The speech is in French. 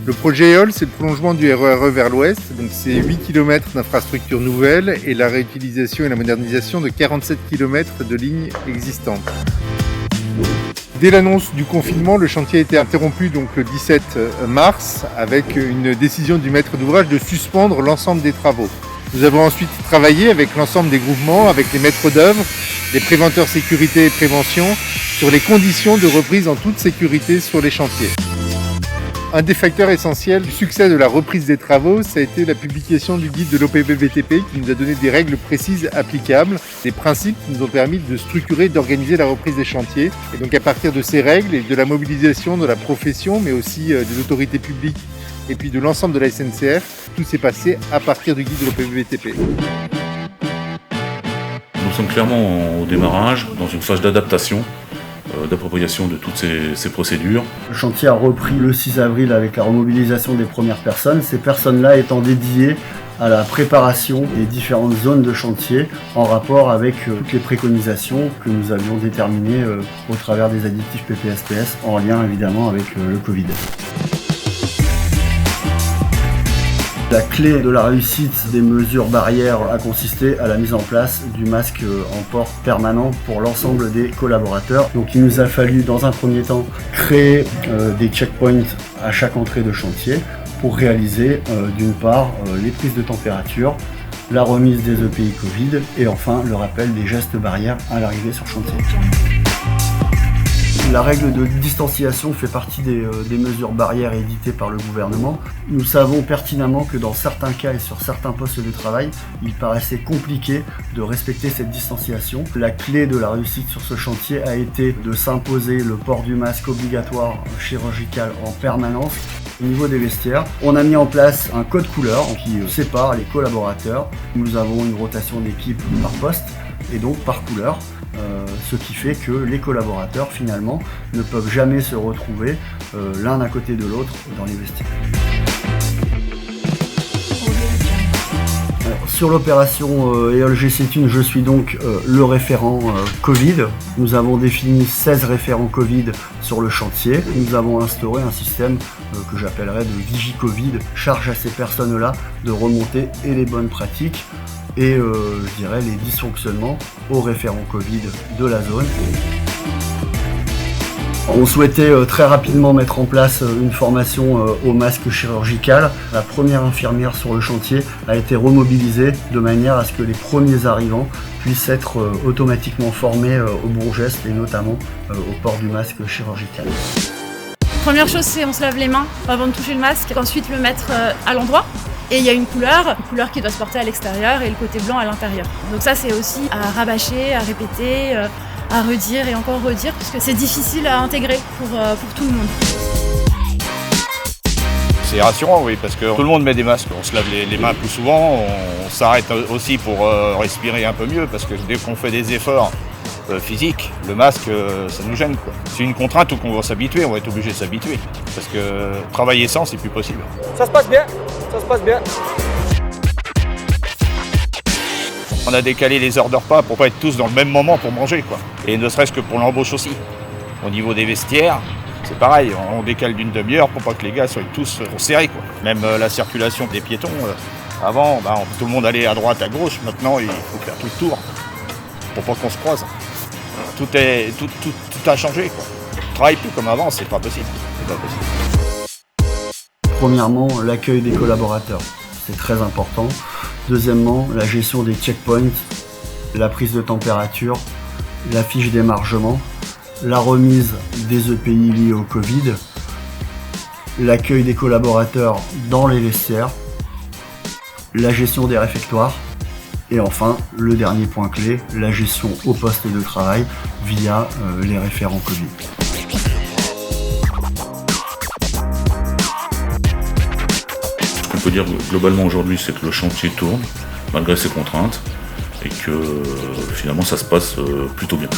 Le projet EOL, c'est le prolongement du RER vers l'ouest, donc c'est 8 km d'infrastructures nouvelles et la réutilisation et la modernisation de 47 km de lignes existantes. Dès l'annonce du confinement, le chantier a été interrompu donc le 17 mars avec une décision du maître d'ouvrage de suspendre l'ensemble des travaux. Nous avons ensuite travaillé avec l'ensemble des groupements, avec les maîtres d'œuvre, les préventeurs sécurité et prévention, sur les conditions de reprise en toute sécurité sur les chantiers. Un des facteurs essentiels du succès de la reprise des travaux, ça a été la publication du guide de l'OPB-BTP qui nous a donné des règles précises applicables, des principes qui nous ont permis de structurer et d'organiser la reprise des chantiers. Et donc à partir de ces règles et de la mobilisation de la profession, mais aussi des autorités publiques et puis de l'ensemble de la SNCF, tout s'est passé à partir du guide de l'OPB-BTP. Nous sommes clairement au démarrage, dans une phase d'adaptation, d'appropriation de toutes ces procédures. Le chantier a repris le 6 avril avec la remobilisation des premières personnes, ces personnes-là étant dédiées à la préparation des différentes zones de chantier en rapport avec toutes les préconisations que nous avions déterminées au travers des additifs PPSPS en lien évidemment avec le Covid. La clé de la réussite des mesures barrières a consisté à la mise en place du masque en port permanent pour l'ensemble des collaborateurs. Donc il nous a fallu dans un premier temps créer des checkpoints à chaque entrée de chantier pour réaliser d'une part les prises de température, la remise des EPI Covid et enfin le rappel des gestes barrières à l'arrivée sur chantier. La règle de distanciation fait partie des mesures barrières éditées par le gouvernement. Nous savons pertinemment que dans certains cas et sur certains postes de travail, il paraissait compliqué de respecter cette distanciation. La clé de la réussite sur ce chantier a été de s'imposer le port du masque obligatoire chirurgical en permanence. Au niveau des vestiaires, on a mis en place un code couleur qui sépare les collaborateurs. Nous avons une rotation d'équipe par poste et donc par couleur. Ce qui fait que les collaborateurs finalement ne peuvent jamais se retrouver l'un à côté de l'autre dans les vestiaires. Sur l'opération EOL GC-Thun, je suis donc le référent Covid. Nous avons défini 16 référents Covid sur le chantier. Nous avons instauré un système que j'appellerais de Vigie-Covid, charge à ces personnes-là de remonter et les bonnes pratiques et je dirais les dysfonctionnements aux référents Covid de la zone. On souhaitait très rapidement mettre en place une formation au masque chirurgical. La première infirmière sur le chantier a été remobilisée de manière à ce que les premiers arrivants puissent être automatiquement formés aux bons gestes et notamment au port du masque chirurgical. Première chose, c'est on se lave les mains avant de toucher le masque, ensuite le mettre à l'endroit. Et il y a une couleur qui doit se porter à l'extérieur et le côté blanc à l'intérieur. Donc ça c'est aussi à rabâcher, à répéter, à redire et encore redire, parce que c'est difficile à intégrer pour tout le monde. C'est rassurant, oui, parce que tout le monde met des masques, on se lave les mains plus souvent, on s'arrête aussi pour respirer un peu mieux, parce que dès qu'on fait des efforts physiques, le masque, ça nous gêne, quoi. C'est une contrainte où on va s'habituer, on va être obligé de s'habituer, parce que travailler sans, c'est plus possible. Ça se passe bien, ça se passe bien. On a décalé les heures de repas pour pas être tous dans le même moment pour manger, quoi. Et ne serait-ce que pour l'embauche aussi. Au niveau des vestiaires, c'est pareil, on décale d'une demi-heure pour pas que les gars soient tous serrés, quoi. Même la circulation des piétons, avant, tout le monde allait à droite, à gauche, maintenant il faut faire tout le tour pour pas qu'on se croise. Tout a changé, quoi. On travaille plus comme avant, c'est pas possible. C'est pas possible. Premièrement, l'accueil des collaborateurs, c'est très important. Deuxièmement, la gestion des checkpoints, la prise de température, la fiche d'émargement, la remise des EPI liés au Covid, l'accueil des collaborateurs dans les vestiaires, la gestion des réfectoires et enfin, le dernier point clé, la gestion au poste de travail via les référents Covid. Ce qu'on peut dire globalement aujourd'hui, c'est que le chantier tourne, malgré ses contraintes, et que finalement ça se passe plutôt bien.